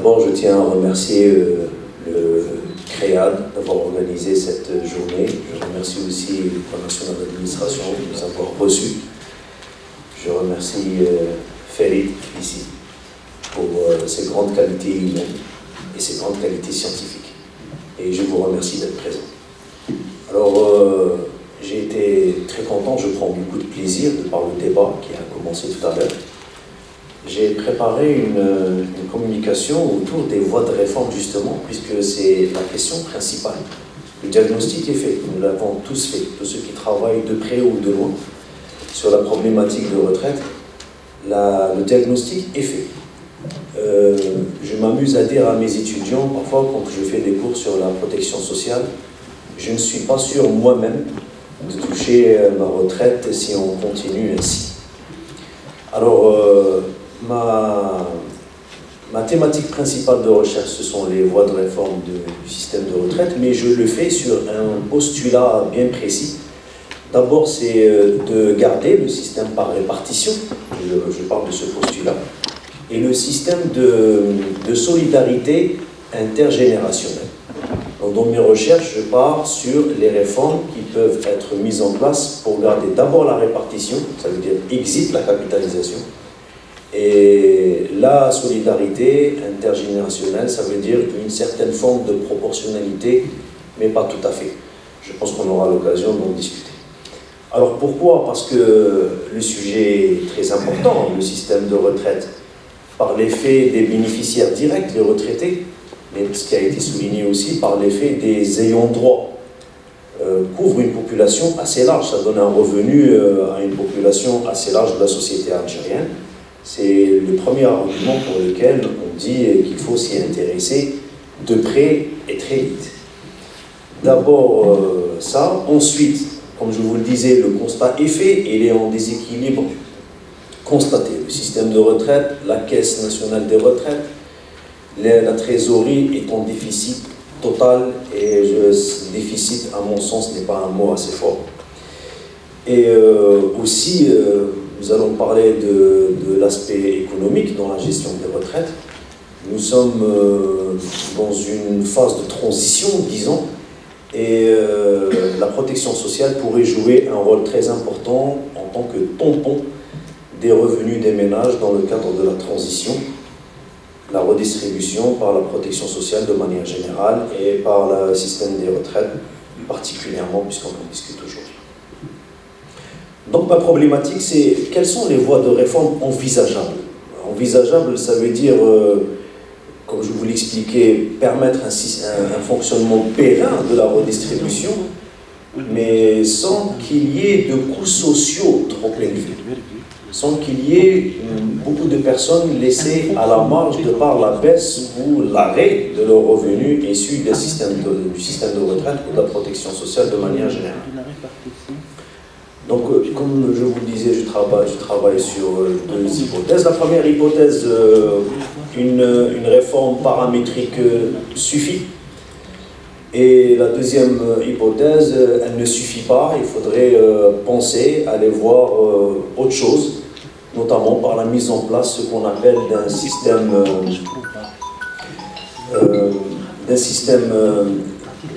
D'abord, je tiens à remercier le CREAD d'avoir organisé cette journée. Je remercie aussi l'École nationale d'administration de nous avoir reçus. Je remercie Ferit ici pour ses grandes qualités humaines et ses grandes qualités scientifiques. Et je vous remercie d'être présent. Alors, j'ai été très content, je prends beaucoup de plaisir de par le débat qui a commencé tout à l'heure. J'ai préparé une communication autour des voies de réforme justement, puisque c'est la question principale. Le diagnostic est fait, nous l'avons tous fait, tous ceux qui travaillent de près ou de loin sur la problématique de retraite, le diagnostic est fait. Je m'amuse à dire à mes étudiants, parfois quand je fais des cours sur la protection sociale, je ne suis pas sûr moi-même de toucher ma retraite si on continue ainsi. Alors, ma thématique principale de recherche, ce sont les voies de réforme du système de retraite, mais je le fais sur un postulat bien précis. D'abord, c'est de garder le système par répartition, je parle de ce postulat, et le système de solidarité intergénérationnelle. Donc, dans mes recherches, je pars sur les réformes qui peuvent être mises en place pour garder d'abord la répartition, ça veut dire exit la capitalisation, et la solidarité intergénérationnelle, ça veut dire une certaine forme de proportionnalité, mais pas tout à fait. Je pense qu'on aura l'occasion d'en discuter. Alors pourquoi? Parce que le sujet est très important, le système de retraite, par l'effet des bénéficiaires directs, les retraités, mais ce qui a été souligné aussi par l'effet des ayants droit, couvre une population assez large, ça donne un revenu à une population assez large de la société algérienne. C'est le premier argument pour lequel on dit qu'il faut s'y intéresser de près et très vite. D'abord ça, ensuite, comme je vous le disais, le constat est fait, il est en déséquilibre constaté. Le système de retraite, la Caisse nationale des retraites, la trésorerie est en déficit total, et déficit, à mon sens, n'est pas un mot assez fort. Et aussi, nous allons parler de l'aspect économique dans la gestion des retraites. Nous sommes dans une phase de transition, disons, et la protection sociale pourrait jouer un rôle très important en tant que tampon des revenus des ménages dans le cadre de la transition, la redistribution par la protection sociale de manière générale et par le système des retraites particulièrement, puisqu'on en discute aujourd'hui. Donc ma problématique, c'est quelles sont les voies de réforme envisageables? Envisageable, ça veut dire, comme je vous l'expliquais, permettre un fonctionnement périn de la redistribution, mais sans qu'il y ait de coûts sociaux trop élevés, sans qu'il y ait beaucoup de personnes laissées à la marge de par la baisse ou l'arrêt de leurs revenus issus du système de retraite ou de la protection sociale de manière générale. Donc, comme je vous le disais, je travaille sur deux hypothèses. La première hypothèse, une réforme paramétrique suffit. Et la deuxième hypothèse, elle ne suffit pas. Il faudrait penser, aller voir autre chose, notamment par la mise en place ce qu'on appelle d'un système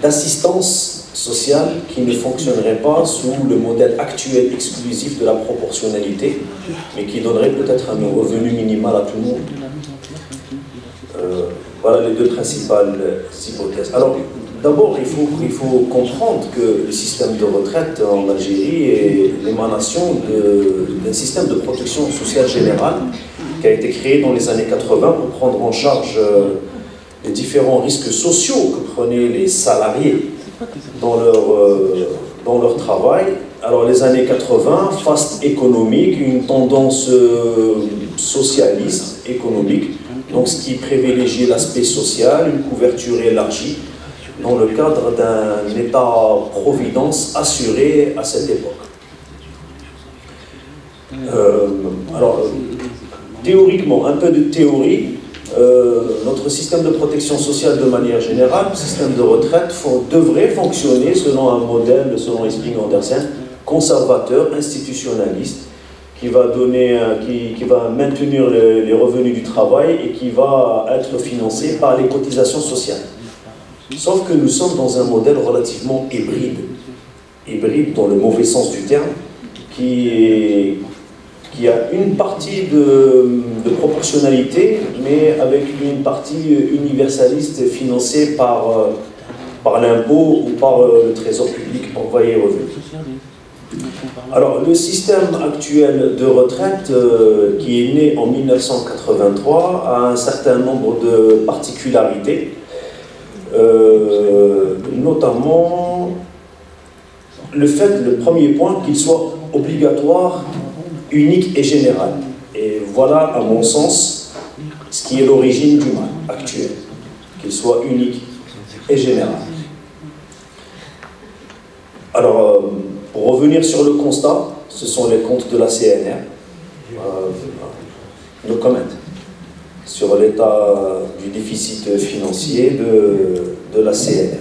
d'assistance sociale qui ne fonctionnerait pas sous le modèle actuel exclusif de la proportionnalité, mais qui donnerait peut-être un revenu minimal à tout le monde. Voilà les deux principales hypothèses. Alors, d'abord, il faut comprendre que le système de retraite en Algérie est l'émanation d'un système de protection sociale générale qui a été créé dans les années 80 pour prendre en charge les différents risques sociaux que prenaient les salariés dans leur travail. Alors les années 80, faste économique, une tendance socialiste économique, donc ce qui privilégiait l'aspect social, une couverture élargie dans le cadre d'un État-providence assuré à cette époque. Alors, théoriquement, un peu de théorie, notre système de protection sociale de manière générale, le système de retraite, devrait fonctionner selon un modèle, selon Esping Andersen, conservateur, institutionnaliste, qui va qui va maintenir les revenus du travail et qui va être financé par les cotisations sociales. Sauf que nous sommes dans un modèle relativement hybride dans le mauvais sens du terme, qui a une partie de proportionnalité, mais avec une partie universaliste financée par l'impôt ou par le trésor public. On va y revenir. Alors, le système actuel de retraite, qui est né en 1983, a un certain nombre de particularités, notamment le premier point, qu'il soit obligatoire, unique et général. Et voilà, à mon sens, ce qui est l'origine du mal actuel, qu'il soit unique et général. Alors, pour revenir sur le constat, ce sont les comptes de la CNR. No comment sur l'état du déficit financier de la CNR.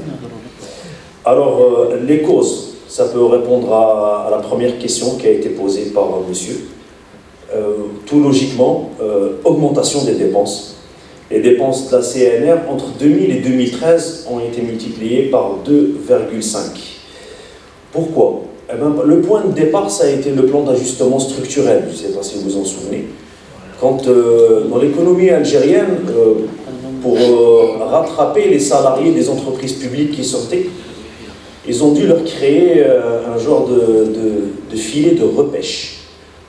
Alors, les causes, ça peut répondre à la première question qui a été posée par monsieur. Tout logiquement, augmentation des dépenses. Les dépenses de la CNR entre 2000 et 2013 ont été multipliées par 2,5. Pourquoi? Eh bien, le point de départ, ça a été le plan d'ajustement structurel. Je ne sais pas si vous vous en souvenez. Quand, dans l'économie algérienne, pour rattraper les salariés des entreprises publiques qui sortaient, ils ont dû leur créer un genre de filet de repêche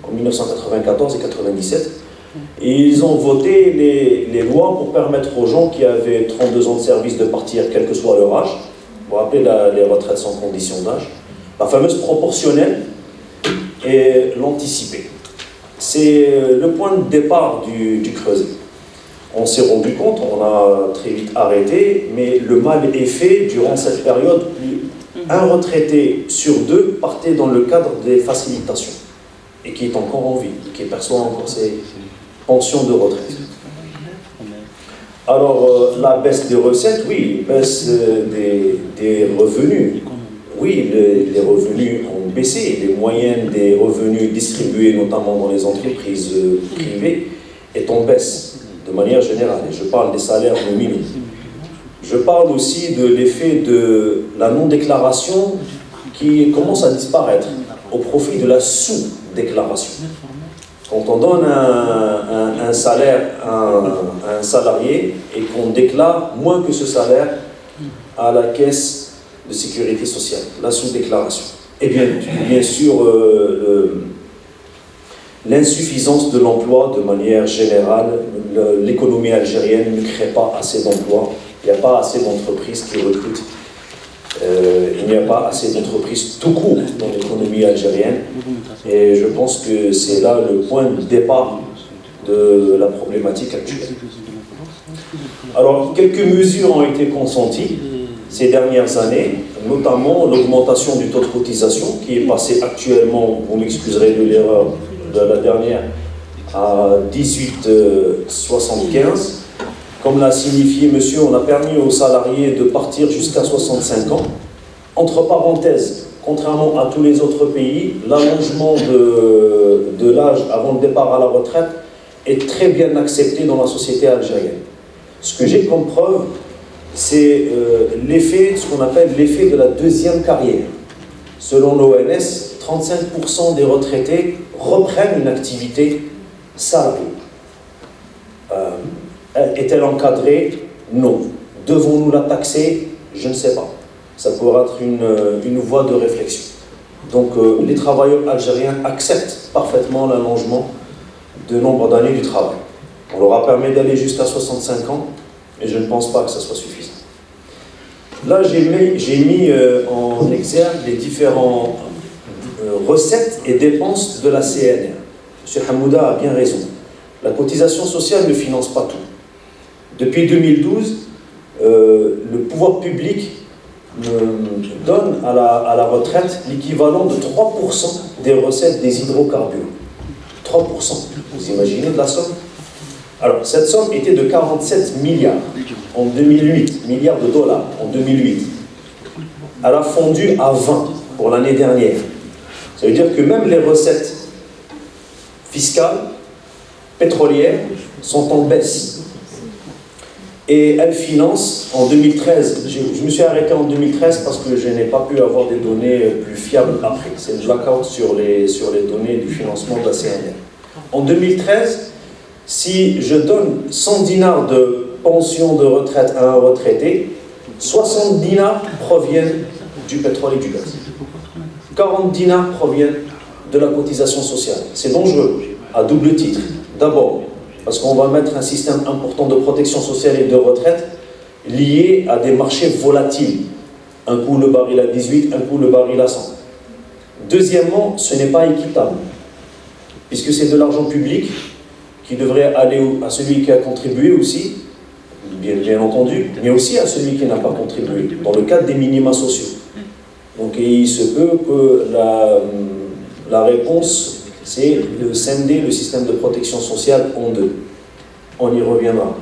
en 1994 et 1997. Et ils ont voté les lois pour permettre aux gens qui avaient 32 ans de service de partir, quel que soit leur âge. Vous vous rappelez les retraites sans condition d'âge, la fameuse proportionnelle et l'anticipée. C'est le point de départ du creuset. On s'est rendu compte, on a très vite arrêté, mais le mal est fait durant cette période. Un retraité sur deux partait dans le cadre des facilitations et qui est encore en vie, qui perçoit encore ses pensions de retraite. Alors, la baisse des recettes, oui, baisse des revenus. Oui, les revenus ont baissé. Les moyennes des revenus distribués, notamment dans les entreprises privées, est en baisse, de manière générale. Et je parle des salaires nominaux. Je parle aussi de l'effet de la non-déclaration qui commence à disparaître au profit de la sous-déclaration. Quand on donne un salaire à un salarié et qu'on déclare moins que ce salaire à la caisse de sécurité sociale, la sous-déclaration. Et bien sûr, l'insuffisance de l'emploi de manière générale, l'économie algérienne ne crée pas assez d'emplois, il n'y a pas assez d'entreprises qui recrutent, il n'y a pas assez d'entreprises tout court dans l'économie algérienne, et je pense que c'est là le point de départ de la problématique actuelle. Alors, quelques mesures ont été consenties ces dernières années, notamment l'augmentation du taux de cotisation qui est passé actuellement, vous m'excuserez de l'erreur de la dernière, à 18,75. Comme l'a signifié monsieur, on a permis aux salariés de partir jusqu'à 65 ans. Entre parenthèses, contrairement à tous les autres pays, l'allongement de l'âge avant le départ à la retraite est très bien accepté dans la société algérienne. Ce que j'ai comme preuve, c'est ce qu'on appelle l'effet de la deuxième carrière. Selon l'ONS, 35% des retraités reprennent une activité salariée. Est-elle encadrée? Non. Devons-nous la taxer? Je ne sais pas. Ça pourrait être une voie de réflexion. Donc les travailleurs algériens acceptent parfaitement l'allongement de nombre d'années du travail. On leur a permis d'aller jusqu'à 65 ans, mais je ne pense pas que ça soit suffisant. Là, j'ai mis en exergue les différentes recettes et dépenses de la CNR. M. Hamouda a bien raison. La cotisation sociale ne finance pas tout. Depuis 2012, le pouvoir public donne à la retraite l'équivalent de 3% des recettes des hydrocarbures. 3%. Vous imaginez de la somme? Alors, cette somme était de 47 milliards en 2008, milliards de dollars en 2008. Elle a fondu à 20 pour l'année dernière. Ça veut dire que même les recettes fiscales, pétrolières, sont en baisse. Et elle finance en 2013, je me suis arrêté en 2013 parce que je n'ai pas pu avoir des données plus fiables après. C'est une blackout sur les données du financement de la CNR. En 2013, si je donne 100 dinars de pension de retraite à un retraité, 60 dinars proviennent du pétrole et du gaz. 40 dinars proviennent de la cotisation sociale. C'est dangereux, à double titre. D'abord, parce qu'on va mettre un système important de protection sociale et de retraite lié à des marchés volatiles. Un coup le baril à 18, un coup le baril à 100. Deuxièmement, ce n'est pas équitable, puisque c'est de l'argent public qui devrait aller à celui qui a contribué aussi, bien entendu, mais aussi à celui qui n'a pas contribué, dans le cadre des minima sociaux. Donc il se peut que la réponse, c'est de scinder le système de protection sociale en deux. On y reviendra.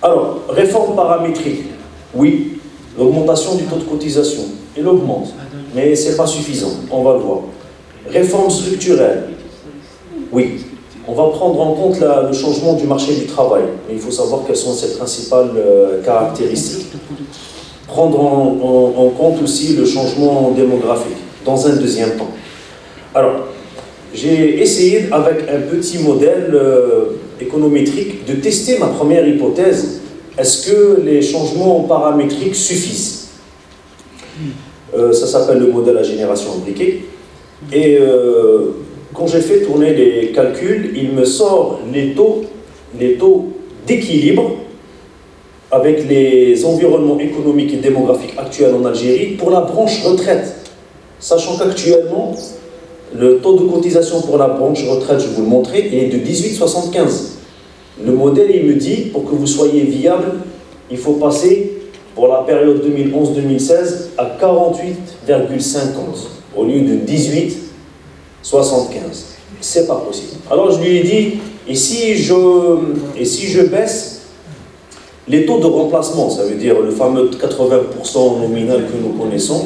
Alors, réforme paramétrique. Oui, l'augmentation du taux de cotisation. Il augmente, mais ce n'est pas suffisant, on va le voir. Réforme structurelle. Oui, on va prendre en compte le changement du marché du travail. Mais il faut savoir quelles sont ses principales caractéristiques. Prendre en compte aussi le changement démographique, dans un deuxième temps. Alors, j'ai essayé, avec un petit modèle économétrique, de tester ma première hypothèse. Est-ce que les changements paramétriques suffisent? Ça s'appelle le modèle à génération imbriquée. Et quand j'ai fait tourner les calculs, il me sort les taux d'équilibre avec les environnements économiques et démographiques actuels en Algérie pour la branche retraite. Sachant qu'actuellement, le taux de cotisation pour la branche retraite, je vais vous le montrer, est de 18,75. Le modèle, il me dit, pour que vous soyez viable, il faut passer pour la période 2011-2016 à 48,50 au lieu de 18,75. C'est pas possible. Alors je lui ai dit, et si je baisse les taux de remplacement, ça veut dire le fameux 80% nominal que nous connaissons,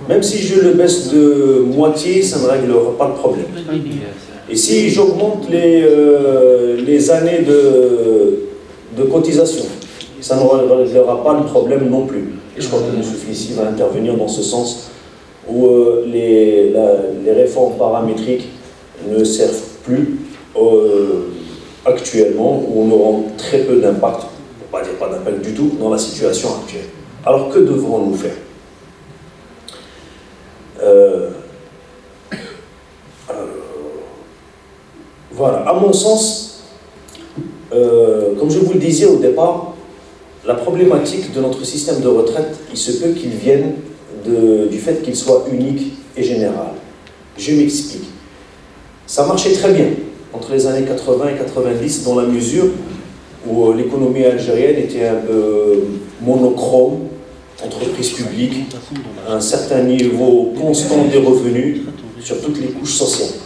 même si je le baisse de moitié, ça ne réglera pas de problème. Et si j'augmente les années de cotisation, ça ne réglera pas le problème non plus. Et je crois que M. Félicie va intervenir dans ce sens où les réformes paramétriques ne servent plus actuellement, où on aura très peu d'impact, pour ne pas dire pas d'impact du tout, dans la situation actuelle. Alors que devrons-nous faire? Voilà, à mon sens, comme je vous le disais au départ, la problématique de notre système de retraite, il se peut qu'il vienne du fait qu'il soit unique et général. Je m'explique. Ça marchait très bien entre les années 80 et 90 dans la mesure où l'économie algérienne était un peu monochrome, entreprise publique, un certain niveau constant des revenus sur toutes les couches sociales.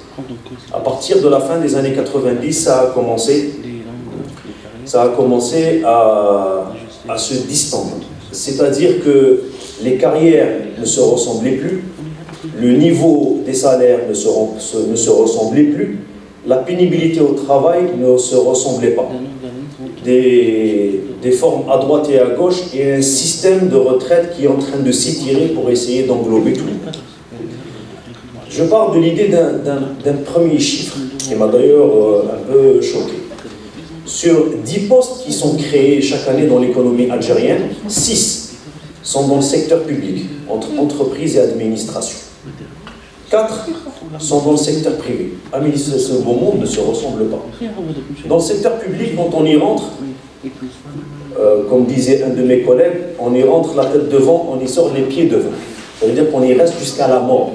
À partir de la fin des années 90, ça a commencé à se distendre. C'est-à-dire que les carrières ne se ressemblaient plus, le niveau des salaires ne se ressemblait plus, la pénibilité au travail ne se ressemblait pas. Des formes à droite et à gauche et un système de retraite qui est en train de s'étirer pour essayer d'englober tout. Je pars de l'idée d'un premier chiffre qui m'a d'ailleurs un peu choqué. Sur 10 postes qui sont créés chaque année dans l'économie algérienne, 6 sont dans le secteur public, entre entreprises et administration. 4 sont dans le secteur privé. Ah mais ce beau monde ne se ressemble pas. Dans le secteur public, quand on y rentre, comme disait un de mes collègues, on y rentre la tête devant, on y sort les pieds devant. Ça veut dire qu'on y reste jusqu'à la mort.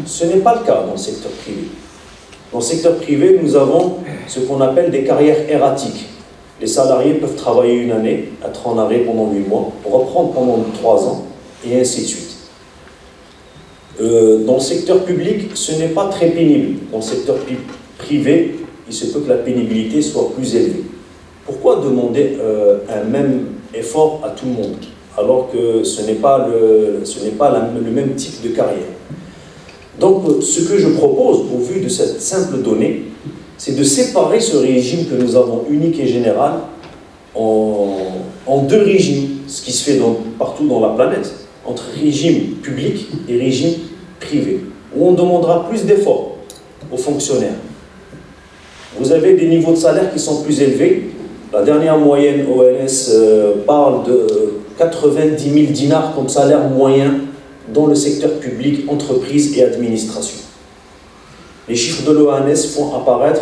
Ce n'est pas le cas dans le secteur privé. Dans le secteur privé, nous avons ce qu'on appelle des carrières erratiques. Les salariés peuvent travailler une année, être en arrêt pendant 8 mois, reprendre pendant 3 ans, et ainsi de suite. Dans le secteur public, ce n'est pas très pénible. Dans le secteur privé, il se peut que la pénibilité soit plus élevée. Pourquoi demander un même effort à tout le monde, alors que ce n'est pas le même type de carrière? Donc, ce que je propose, au vu de cette simple donnée, c'est de séparer ce régime que nous avons unique et général en deux régimes, ce qui se fait partout dans la planète, entre régime public et régime privé, où on demandera plus d'efforts aux fonctionnaires. Vous avez des niveaux de salaire qui sont plus élevés. La dernière moyenne ONS parle de 90 000 dinars comme salaire moyen dans le secteur public, entreprise et administration. Les chiffres de l'ONS font apparaître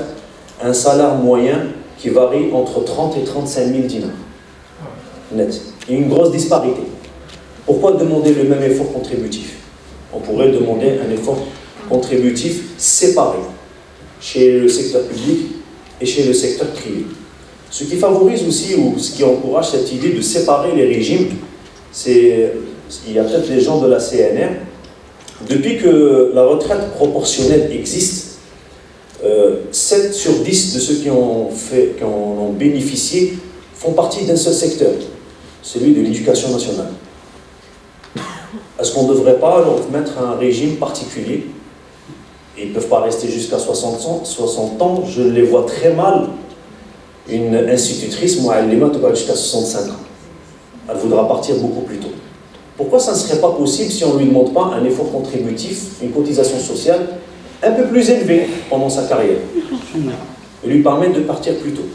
un salaire moyen qui varie entre 30 et 35 000 dinars. Net. Il y a une grosse disparité. Pourquoi demander le même effort contributif? On pourrait demander un effort contributif séparé chez le secteur public et chez le secteur privé. Ce qui favorise aussi, ou ce qui encourage cette idée de séparer les régimes, c'est, il y a peut-être les gens de la CNR, depuis que la retraite proportionnelle existe, 7 sur 10 de ceux qui en ont bénéficié font partie d'un seul secteur, celui de l'éducation nationale. Est-ce qu'on ne devrait pas leur mettre un régime particulier? Ils ne peuvent pas rester jusqu'à 60 ans, je les vois très mal. Une institutrice, Mouallima, jusqu'à 65 ans. Elle voudra partir beaucoup plus tôt. Pourquoi ça ne serait pas possible si on ne lui demande pas un effort contributif, une cotisation sociale un peu plus élevée pendant sa carrière et lui permettre de partir plus tôt?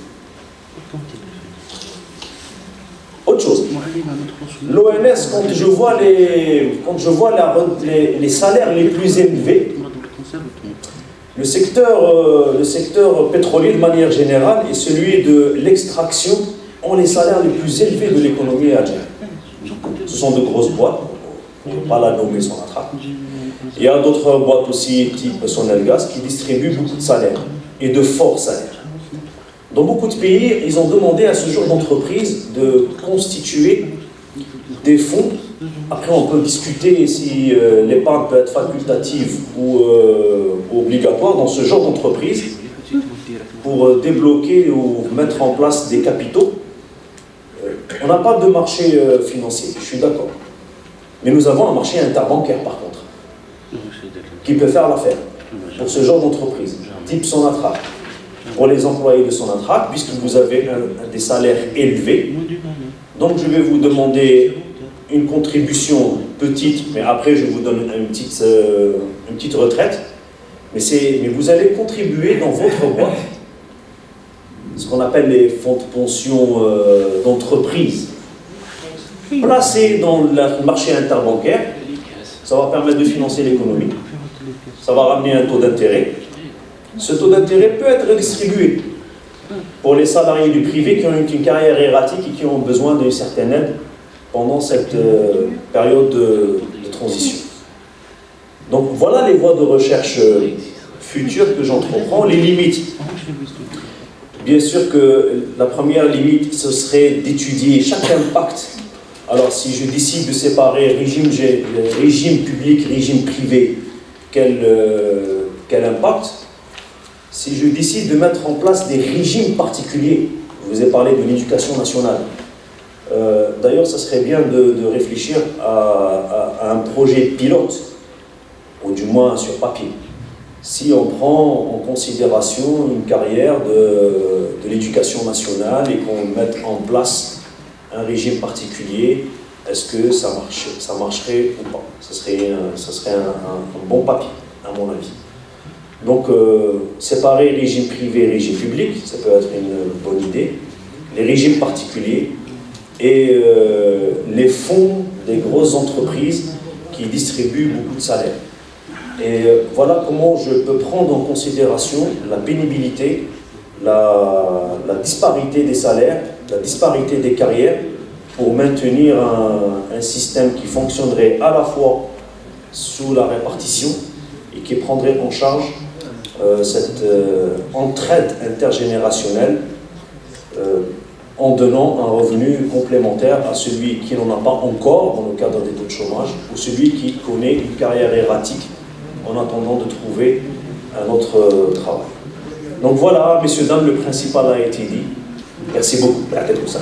Autre chose, l'ONS, quand je vois les salaires les plus élevés, le secteur pétrolier de manière générale et celui de l'extraction ont les salaires les plus élevés de l'économie algérienne. Ce sont de grosses boîtes, on ne peut pas la nommer sans la traque. Il y a d'autres boîtes aussi, type Sonelgaz, qui distribuent beaucoup de salaires et de forts salaires. Dans beaucoup de pays, ils ont demandé à ce genre d'entreprise de constituer des fonds. Après, on peut discuter si l'épargne peut être facultative ou obligatoire dans ce genre d'entreprise pour débloquer ou mettre en place des capitaux. On n'a pas de marché financier, je suis d'accord. Mais nous avons un marché interbancaire, par contre, qui peut faire l'affaire pour ce genre d'entreprise, type Sonatrach. Pour les employés de Sonatrach, puisque vous avez des salaires élevés, donc je vais vous demander une contribution petite, mais après je vous donne une petite retraite, mais vous allez contribuer dans votre boîte, ce qu'on appelle les fonds de pension d'entreprise, placés dans le marché interbancaire. Ça va permettre de financer l'économie, ça va ramener un taux d'intérêt. Ce taux d'intérêt peut être redistribué pour les salariés du privé qui ont une carrière erratique et qui ont besoin d'une certaine aide pendant cette période de transition. Donc voilà les voies de recherche futures que j'entreprends, les limites. Bien sûr que la première limite, ce serait d'étudier chaque impact. Alors si je décide de séparer régime public, régime privé, quel impact? Si je décide de mettre en place des régimes particuliers, je vous ai parlé de l'éducation nationale. D'ailleurs, ça serait bien de réfléchir à un projet pilote, ou du moins sur papier. Si on prend en considération une carrière de l'éducation nationale et qu'on mette en place un régime particulier, est-ce que ça marcherait ou pas? Ça serait un bon papier, à mon avis. Donc, séparer régime privé et régime public, ça peut être une bonne idée. Les régimes particuliers et les fonds des grosses entreprises qui distribuent beaucoup de salaires. Et voilà comment je peux prendre en considération la pénibilité, la disparité des salaires, la disparité des carrières pour maintenir un système qui fonctionnerait à la fois sous la répartition et qui prendrait en charge cette entraide intergénérationnelle en donnant un revenu complémentaire à celui qui n'en a pas encore dans le cadre des taux de chômage ou celui qui connaît une carrière erratique en attendant de trouver un autre travail. Donc voilà, messieurs, dames, le principal a été dit. Merci beaucoup. À tout ça.